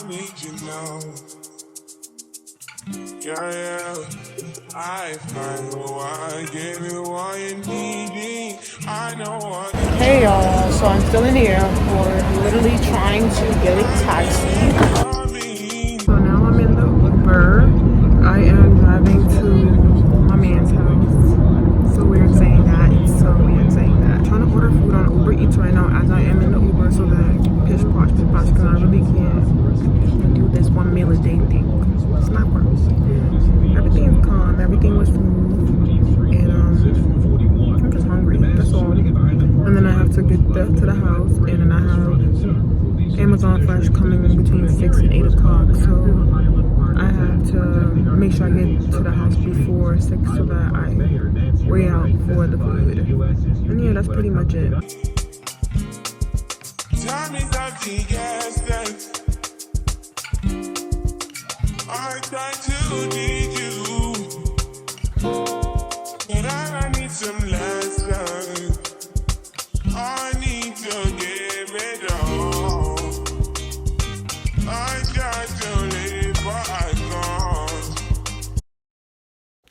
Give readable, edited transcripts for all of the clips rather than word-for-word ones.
need you now. Yeah, I find the one, give you what you need. I know what. Hey y'all, so I'm still in the airport, literally trying to get a taxi. So now I'm in the Uber. I am driving to my man's house. So weird saying that. It's so weird saying that. I'm trying to order food on Uber Eats right now as I am in the Uber so that pish posh, because I really can't do this 1 meal a day thing. It's not for me. Everything's calm, everything was smooth, and I'm just hungry, that's all. And then I have to get to the house, and then I have Amazon Fresh coming in between 6 and 8 o'clock, so I have to make sure I get to the house before 6 so that I weigh out for the food. And yeah, that's pretty much it. Time is up to guess I try to need you, but I need some lessons. I need to give it all. I got to live, but I can't.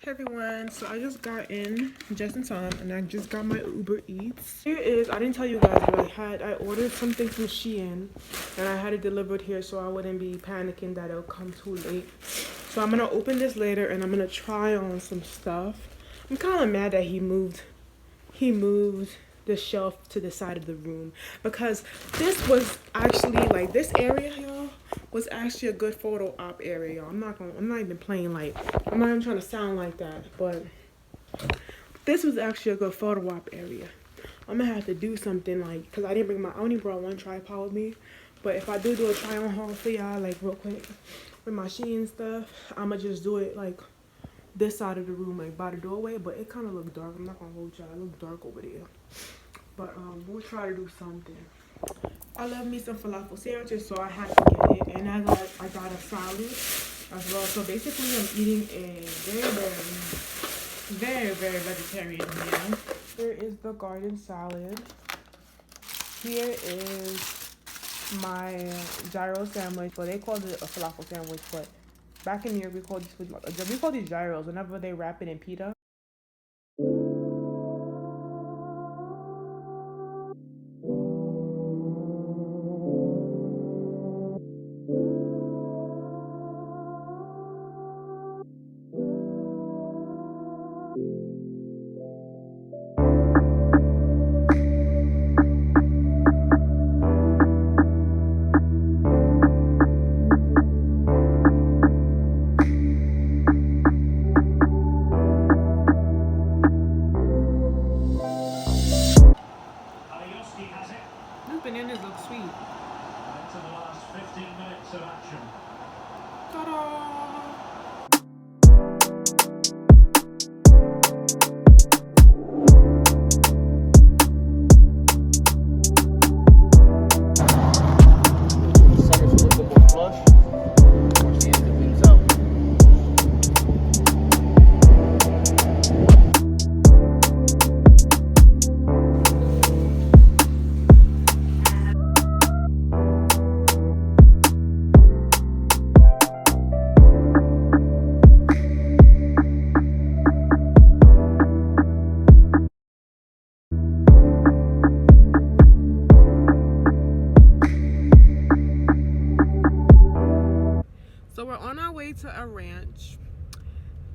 Hey everyone, so I just got in just in time and I just got my Uber Eats. Here is, I didn't tell you guys, but I ordered something from SHEIN and I had it delivered here so I wouldn't be panicking that it'll come too late. So I'm gonna open this later and I'm gonna try on some stuff. I'm kind of mad that he moved the shelf to the side of the room because this was actually like this area, y'all, was actually a good photo op area, y'all. I'm not even playing like, I'm not even trying to sound like that, but this was actually a good photo op area. I'm gonna have to do something like, because I only brought one tripod with me, but if I do a try on haul for y'all like real quick with my SHEIN stuff, I'm gonna just do it like this side of the room, like by the doorway, but it kind of looked dark. I'm not gonna hold y'all, it looked dark over there, but we'll try to do something. I love me some falafel sandwiches, so I had to get it, and I got a salad as well. So basically I'm eating a very vegetarian meal. Here is the garden salad. Here is my gyro sandwich, but they called it a falafel sandwich, but back in here we call these gyros whenever they wrap it in pita. These bananas look sweet. Into the last 15 minutes of action. Ta-da! So we're on our way to a ranch.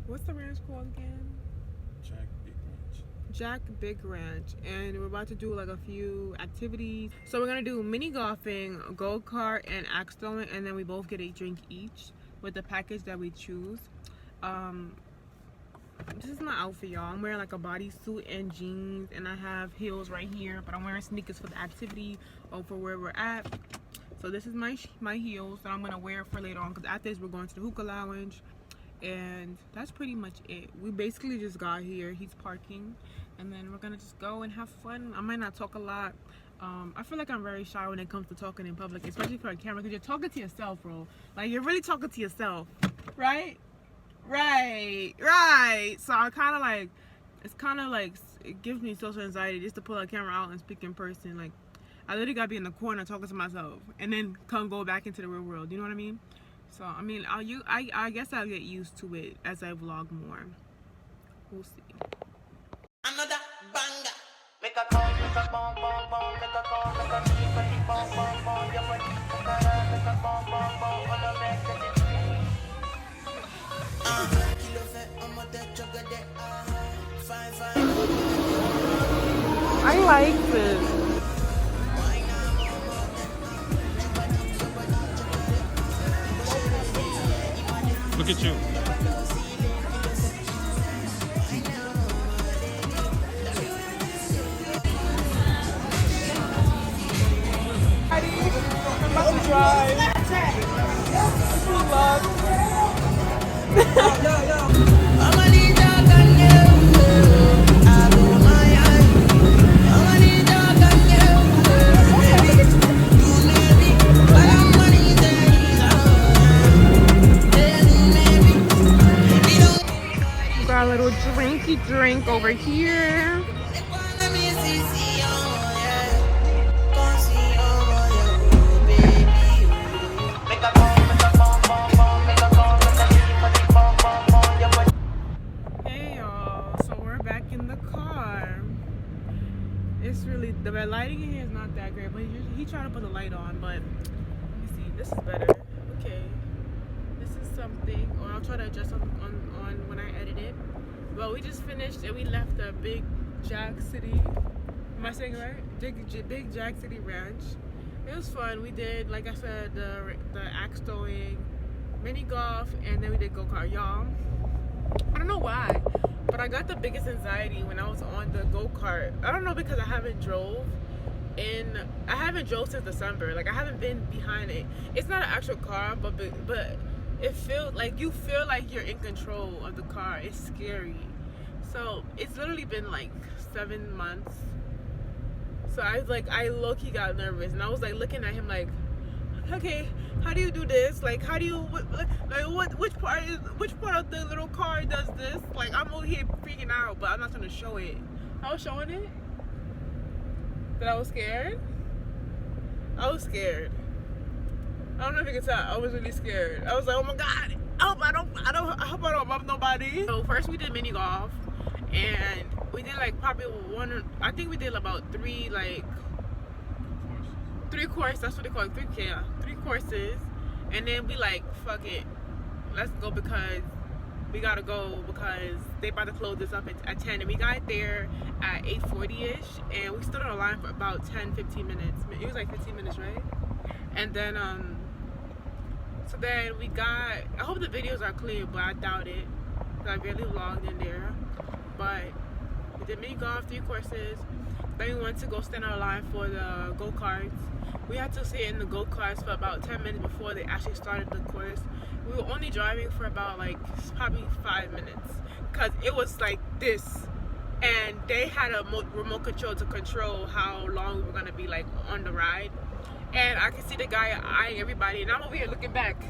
What's the ranch called again? Jack Big Ranch. And we're about to do like a few activities. So we're gonna do mini golfing, go-kart, and axe throwing, and then we both get a drink each with the package that we choose. This is my outfit, y'all. I'm wearing like a bodysuit and jeans, and I have heels right here, but I'm wearing sneakers for the activity or for where we're at. So this is my heels that I'm gonna wear for later on, because after this we're going to the Hookah Lounge, and that's pretty much it. We basically just got here. He's parking, and then we're gonna just go and have fun. I might not talk a lot. I feel like I'm very shy when it comes to talking in public, especially for a camera, because you're talking to yourself, bro. Like, you're really talking to yourself, right? Right. So I kind of like, it's kind of like, it gives me social anxiety just to pull a camera out and speak in person. Like, I literally gotta be in the corner talking to myself and then go back into the real world. You know what I mean? So I mean, I guess I'll get used to it as I vlog more. We'll see. Another banger. Make a call, make a bomb, bomb, bomb, make a call, make a deep, make a bomb, bomb, bomb, your body, make a bomb, bomb, bomb, on the back of the kilo fat, I'm a dead jugger there, fine, fine. I like this. Look at you. I'm about to drive. Got a little drinky drink over here. Hey y'all, so we're back in the car. It's really, the lighting in here is not that great, but he tried to put the light on, but let me see, this is better. Okay, this is something, or I'll try to adjust on when I edit it. Well, we just finished and we left the Big Jack City, am I saying it right? Big Jack City Ranch. It was fun. We did, like I said, the axe throwing, mini golf, and then we did go-kart. Y'all, I don't know why, but I got the biggest anxiety when I was on the go-kart. I don't know, because I haven't drove since December. Like, I haven't been behind it. It's not an actual car, but it feels like you feel like you're in control of the car. It's scary. So it's literally been like 7 months. So I low-key got nervous, and I was like looking at him like, okay, how do you do this? Like, how do you, which part of the little car does this? Like, I'm over here freaking out, but I'm not trying to show it. I was showing it. That I was scared. I was scared. I don't know if you can tell. I was really scared. I was like, oh my god, I hope I don't bump nobody. So first we did mini golf, and we did like probably I think we did about three courses. That's what they call it. 3 courses. And then we like, fuck it, let's go, because we gotta go, because they about to close this up at 10, and we got there at 8:40ish, and we stood on the line for about 10-15 minutes. It was like 15 minutes, right? And then so then we got, I hope the videos are clear, but I doubt it, because I barely vlogged in there. But we did mini golf, 3 courses. Then we went to go stand on the line for the go-karts. We had to sit in the go-karts for about 10 minutes before they actually started the course. We were only driving for about like probably 5 minutes, because it was like this, and they had a remote control to control how long we were gonna be like on the ride. And I could see the guy eyeing everybody, and I'm over here looking back.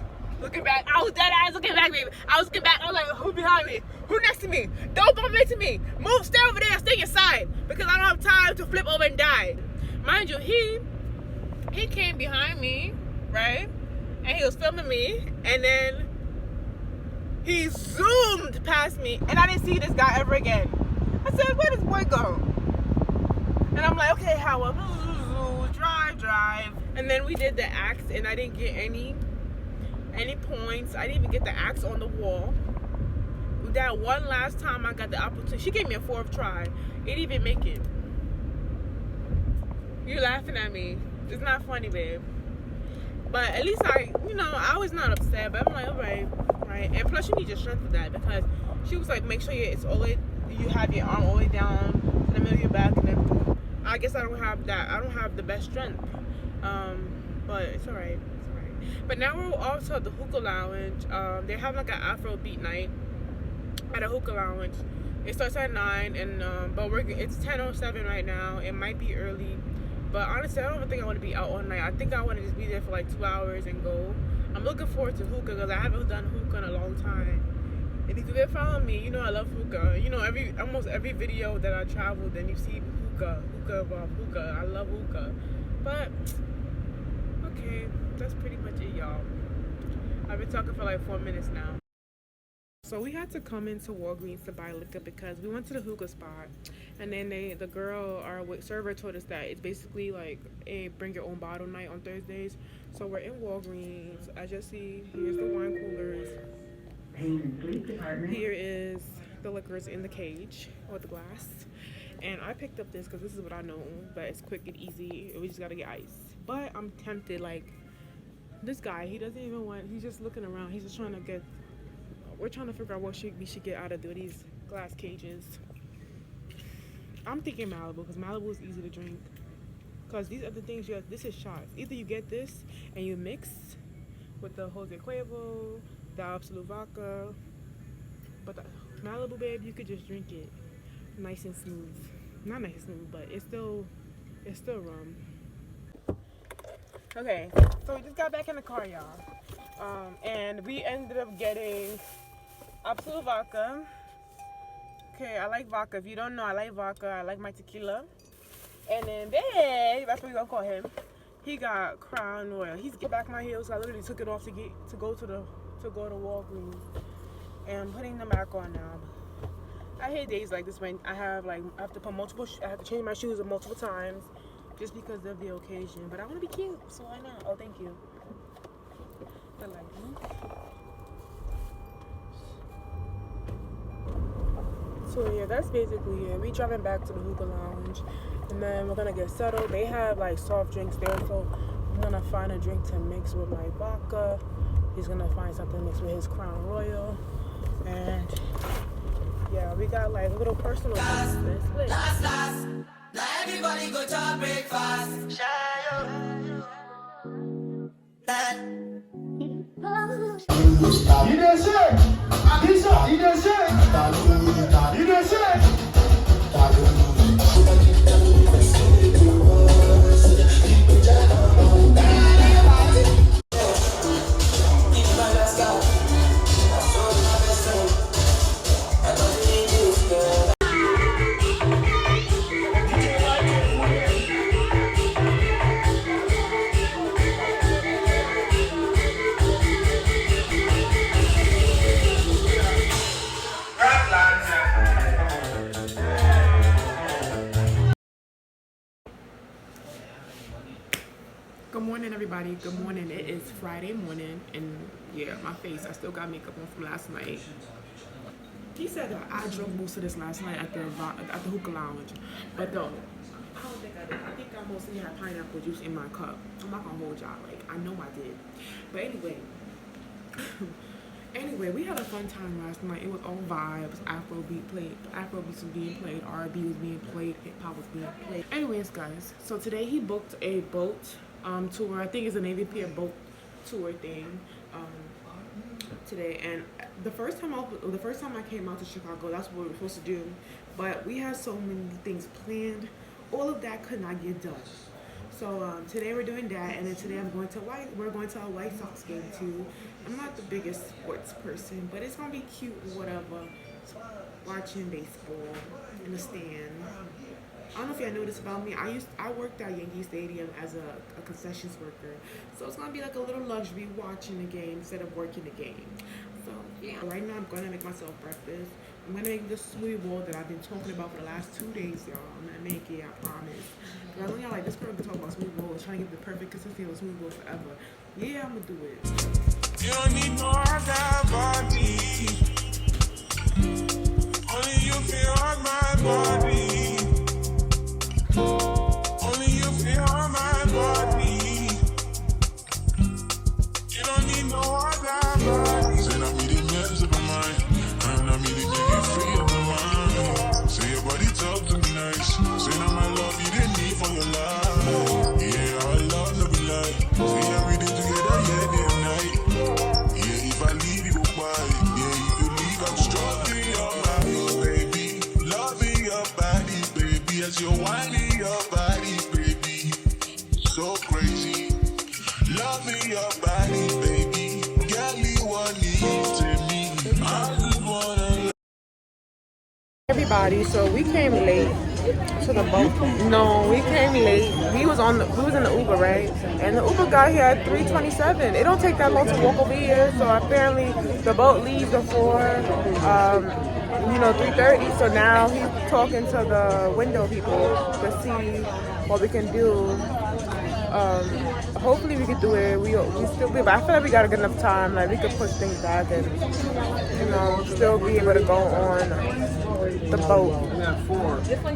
I was dead ass looking back, baby. I was looking back. I was like, who behind me? Who next to me? Don't bump into me. Move, stay over there, stay inside, because I don't have time to flip over and die. Mind you, he came behind me, right? And he was filming me, and then he zoomed past me, and I didn't see this guy ever again. I said, where does this boy go? And I'm like, okay, Hawa, drive. And then we did the axe, and I didn't get any points. I didn't even get the axe on the wall. That one last time I got the opportunity, she gave me a 4th try. It didn't even make it. You're laughing at me. It's not funny, babe. But at least I was not upset. But I'm like, all right. And plus, you need your strength for that, because she was like, make sure you have your arm all the way down in the middle of your back, and then I guess I don't have that. I don't have the best strength. But it's all right. But now we're off to the Hookah Lounge. They're having like an Afrobeat night at a Hookah Lounge. It starts at 9, and it's 10:07 right now. It might be early, but honestly, I don't even think I want to be out all night. I think I want to just be there for like 2 hours and go. I'm looking forward to hookah, because I haven't done hookah in a long time. And if you've been following me, you know I love hookah. You know, almost every video that I travel, then you see hookah. I love hookah. But okay, that's pretty much it, y'all. I've been talking for like 4 minutes now. So we had to come into Walgreens to buy liquor because we went to the hookah spot, and then the girl, our server, told us that it's basically like a bring your own bottle night on Thursdays. So we're in Walgreens. As you see, here's the wine coolers. Here is the liquors in the cage or the glass. And I picked up this because this is what I know, but it's quick and easy. We just gotta get ice. But I'm tempted, like this guy, he doesn't even want, he's just looking around. He's just trying to get, we're trying to figure out what we should get out of these glass cages. I'm thinking Malibu because Malibu is easy to drink. Because these are the things you have, this is shots. Either you get this and you mix with the Jose Cuervo, the Absolute Vodka. But the Malibu, babe, you could just drink it nice and smooth. Not nice and smooth, but it's still rum. Okay, so we just got back in the car, y'all. And we ended up getting Absolute Vodka. Okay, I like vodka. If you don't know, I like vodka. I like my tequila. And then babe, that's what we're gonna call him. He got Crown Royal. He's get back my heels. So I literally took it off to go to Walgreens. And I'm putting them back on now. I hate days like this when I have to put I have to change my shoes multiple times just because of the occasion. But I want to be cute, so why not? Oh, thank you. I like them. So yeah, that's basically it. We driving back to the Hookah Lounge, and then we're gonna get settled. They have like soft drinks there, so I'm gonna find a drink to mix with my vodka. He's gonna find something to mix with his Crown Royal, and yeah, we got like a little personal split. Last. Now everybody go to breakfast. You done said, you done said, you done said. Good morning, everybody. Good morning. It is Friday morning, and yeah, my face, I still got makeup on from last night. He said that I drunk most of this last night at the Hookah Lounge, but though, I don't think I did. I think I mostly had pineapple juice in my cup. I'm not gonna hold y'all, like, I know I did. But anyway, we had a fun time last night. It was all vibes. Afrobeats was being played, R&B was being played, hip hop was being played. Anyways, guys, so today he booked a boat tour. I think it's a Navy Pier boat tour thing today. And the first time I came out to Chicago, that's what we were supposed to do. But we had so many things planned. All of that could not get done. So today we're doing that, and then today we're going to a White Sox game too. I'm not the biggest sports person, but it's gonna be cute or whatever. Watching baseball in the stand. I don't know if y'all know this about me. I worked at Yankee Stadium as a concessions worker, so it's gonna be like a little luxury watching the game instead of working the game. So yeah, right now I'm gonna make myself breakfast. I'm gonna make this smoothie bowl that I've been talking about for the last 2 days, y'all. I'm gonna make it, I promise. Cause I know y'all like this girl been talking about smoothie bowls, trying to get the perfect consistency of a smoothie bowl forever. Yeah, I'm gonna do it. You don't need no other body. Only you feel on my body. Only you feel on my body. You don't need no other body. Say not me the mess of my mind, and not me the make you free of my mind. Say your body talk to me nice. Say now my love you didn't need for your life. Yeah, our love no be lie. Say everything together, yeah, day and night. Yeah, if I leave you goodbye, yeah, you could leave. I'm struggling your body, baby. Loving your body, baby, as you're whining your body, baby. So crazy. Loving your body, baby. Girl, you want it to me. I just wanna. Everybody, so we came late. to the boat. No, we came late. We was in the Uber, right? And the Uber got here at 3:27. It don't take that long to walk over here. So apparently the boat leaves before 3:30. So now he's talking to the window people to see what we can do. Hopefully we could do it. We still be, but I feel like we got a good enough time. Like we could push things back and still be able to go on the boat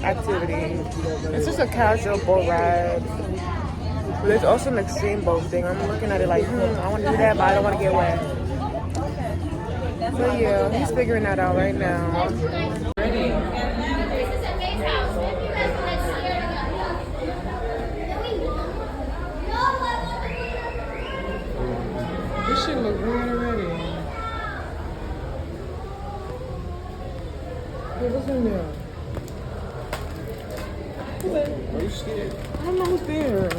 activity. It's just a casual boat ride. But there's also an extreme boat thing. I'm looking at it like, I want to do that, but I don't want to get wet. So yeah, he's figuring that out right now. This shit look weird already. Hey, what's in there? Are you scared? I don't know who's there.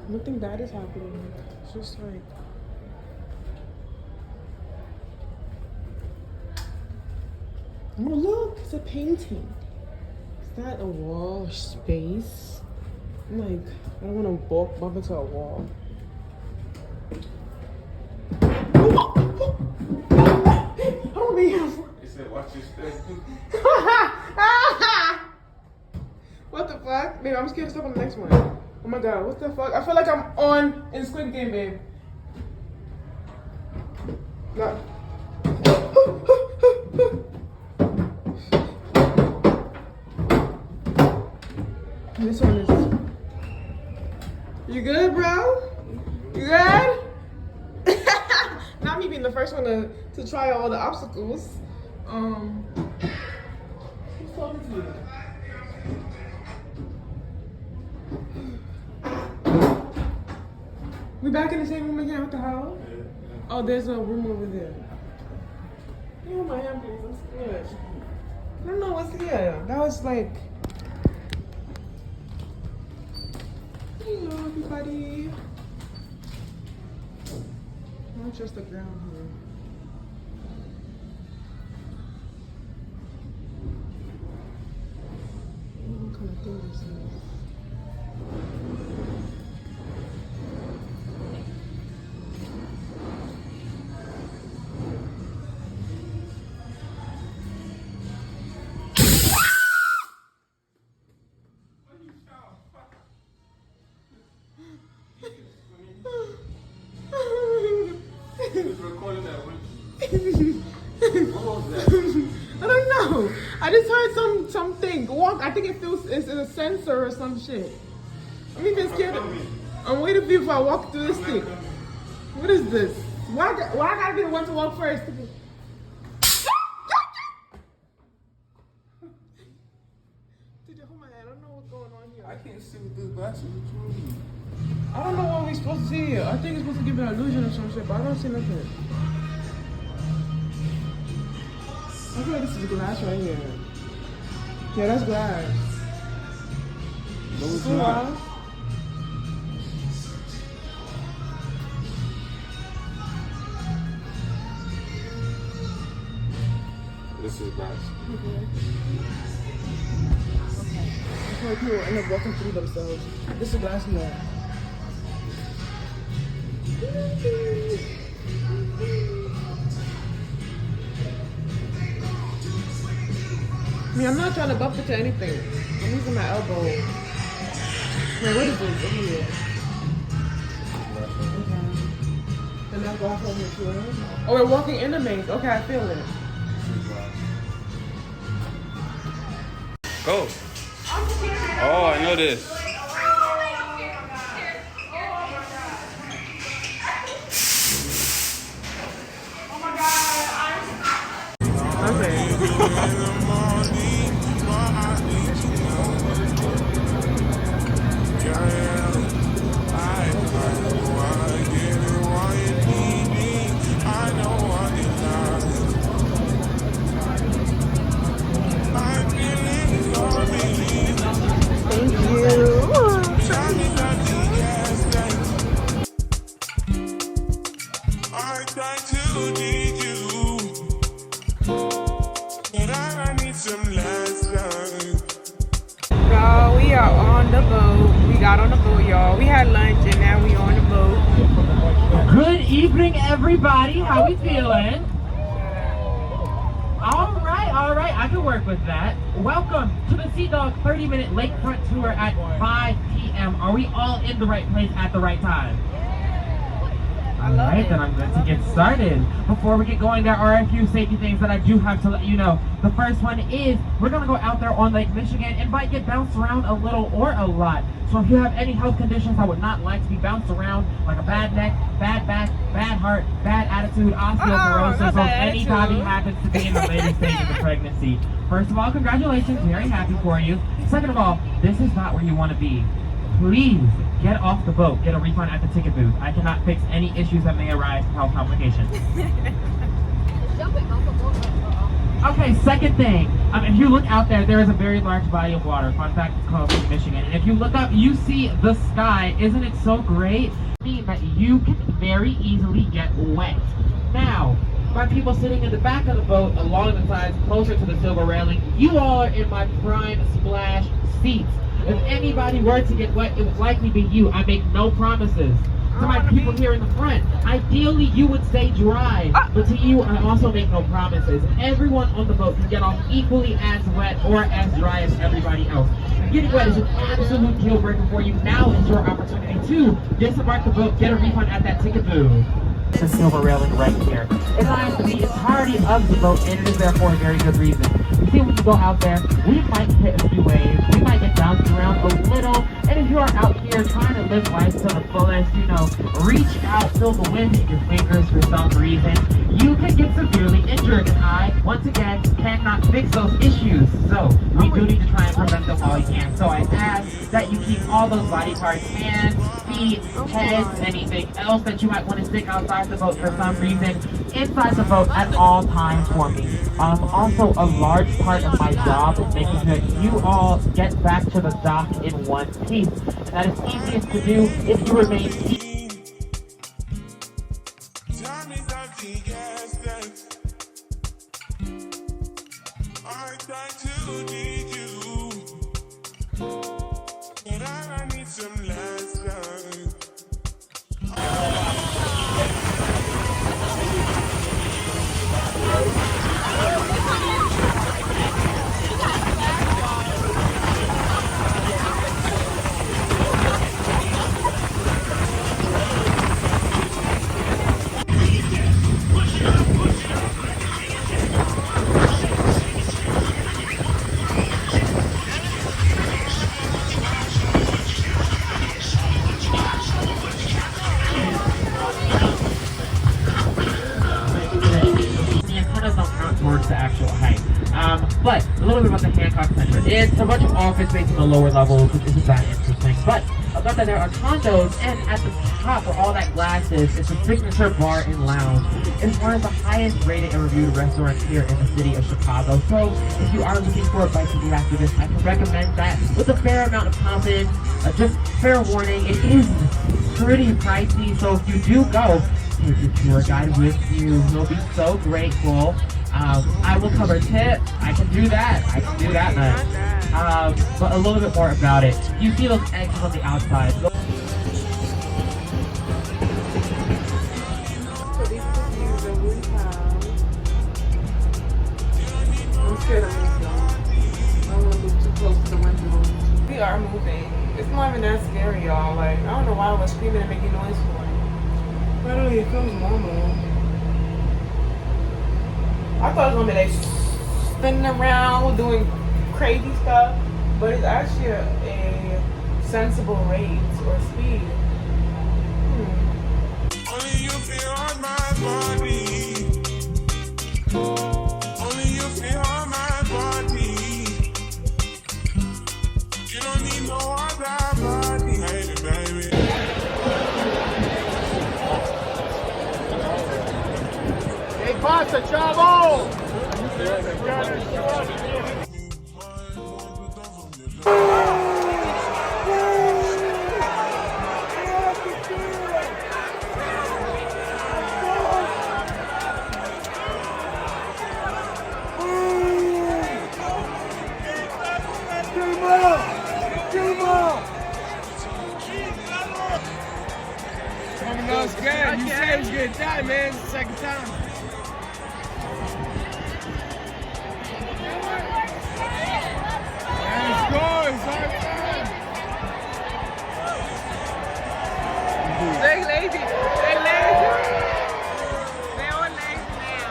Nothing bad is happening. It's just like... Oh look, it's a painting. Is that a wall space? I'm like, I don't want to bump into a wall. Oh man! He said, watch your step. What the fuck? Babe, I'm scared to step on the next one. Oh my god, what the fuck? I feel like I'm on in Squid Game, babe. No. This one is... You good, bro? You good? Not me being the first one to try all the obstacles. Who's talking to you? We back in the same room again with the Hawa? Oh, there's a room over there. Can you hold my hand, please? I'm scared. I don't know what's here. That was like... Hello, everybody. Not just the ground here. What kind of thing this is? I don't know. I just heard something. Walk. I think it's a sensor or some shit. I'm even scared. I'm waiting for you if I walk through this thing. What is this? Why I gotta be the one to walk first? Did you hold my hand? I don't know what's going on here. I can't see with this glasses. What you mean? I don't know what we're supposed to see here. I think it's supposed to give an illusion or some shit, but I don't see nothing. I feel like this is glass right here. Yeah, that's glass. No, it's not. This is glass. Okay. I feel like people end up walking through themselves. This is glass here. I mean, I'm not trying to bump into anything. I'm using my elbow. Wait, what is this? Over here. Okay. And now go home with you. Oh, we're walking in the maze. Okay, I feel it. Go. Oh, I know this. Thank you. the boat. We got on the boat, y'all. We had lunch and now we on the boat. Good evening, everybody. How we feeling? All right, I can work with that. Welcome to the Sea Dog 30-minute lakefront tour at 5 p.m. Are we all in the right place at the right time? Alright, then I'm good to get started. Before we get going, there are a few safety things that I do have to let you know. The first one is we're going to go out there on Lake Michigan and might get bounced around a little or a lot. So if you have any health conditions that would not like to be bounced around, like a bad neck, bad back, bad heart, bad attitude, osteoporosis, or any hobby happens to be in the later stage of the pregnancy. First of all, congratulations, very happy for you. Second of all, this is not where you want to be. Please get off the boat, get a refund at the ticket booth. I cannot fix any issues that may arise from health complications. Okay, second thing, if you look out there is a very large body of water. Fun fact, it's called Lake Michigan. And if you look up, you see the sky. Isn't it so great? That you can very easily get wet. Now, my people sitting in the back of the boat, along the sides, closer to the silver railing, you all are in my prime splash seats. If anybody were to get wet, it would likely be you. I make no promises. To my people here in the front, ideally you would stay dry, but to you I also make no promises. Everyone on the boat can get off equally as wet or as dry as everybody else. Getting wet is an absolute deal breaker for you. Now is your opportunity to disembark the boat, get a refund at that ticket booth. The silver railing right here. It's nice to be entirety of the boat, and it is there for a very good reason. You see, when you go out there, we might hit a few waves, we might get bounced around a little, and if you are out here trying to live life to the fullest, you know, reach out, feel the wind in your fingers for some reason, you can get severely injured, and I, once again, cannot fix those issues. So, we do need to try and prevent them while we can. So I ask that you keep all those body parts, hands, feet, heads, anything else that you might want to stick outside the boat for some reason, inside the boat at all times for me. Also, a large part of my job is making sure that you all get back to the dock in one piece. And that is easiest to do if you remain I try to need you, but I need some lessons. towards the actual height. But a little bit about the Hancock Center. It's a bunch of office space in the lower levels, which isn't that interesting. But about that, there are condos, and at the top where all that glass is, it's a signature bar and lounge. It's one of the highest rated and reviewed restaurants here in the city of Chicago. So if you are looking for a bite to eat after this, I can recommend that with a fair amount of confidence. Just fair warning, it is pretty pricey. So if you do go, take your tour guide with you. He'll be so grateful. I will cover tip. I can do that. Man. But a little bit more about it. You see those eggs on the outside. So these are the views that we have. I'm scared of this, y'all. I don't want to move too close to the window. We are moving. It's not even that scary, y'all. Like, I don't know why I was screaming and making noise for it. Literally, it feels normal. I thought it was gonna be like spinning around, doing crazy stuff, but it's actually a sensible rate or speed. Only you feel on my body. Only you feel on my body. You don't need no other body. Hey, baby. Hey, passa, chavo! Come on! No, it's good. You said it was good time, man. It's the second time. Let's go. It's our time. They lazy. They lazy. They all lazy now.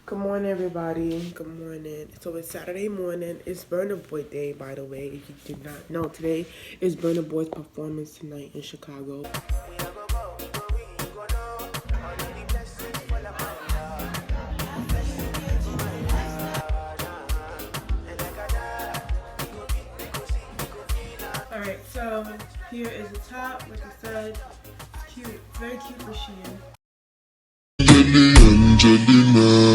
Good morning, everybody. Good morning. So it's Saturday morning. It's Burna Boy Day, by the way. If you did not know, today is Burna Boy's performance tonight in Chicago. Alright, so here is the top. Like I said, it's cute. Very cute for SHEIN. Angelina.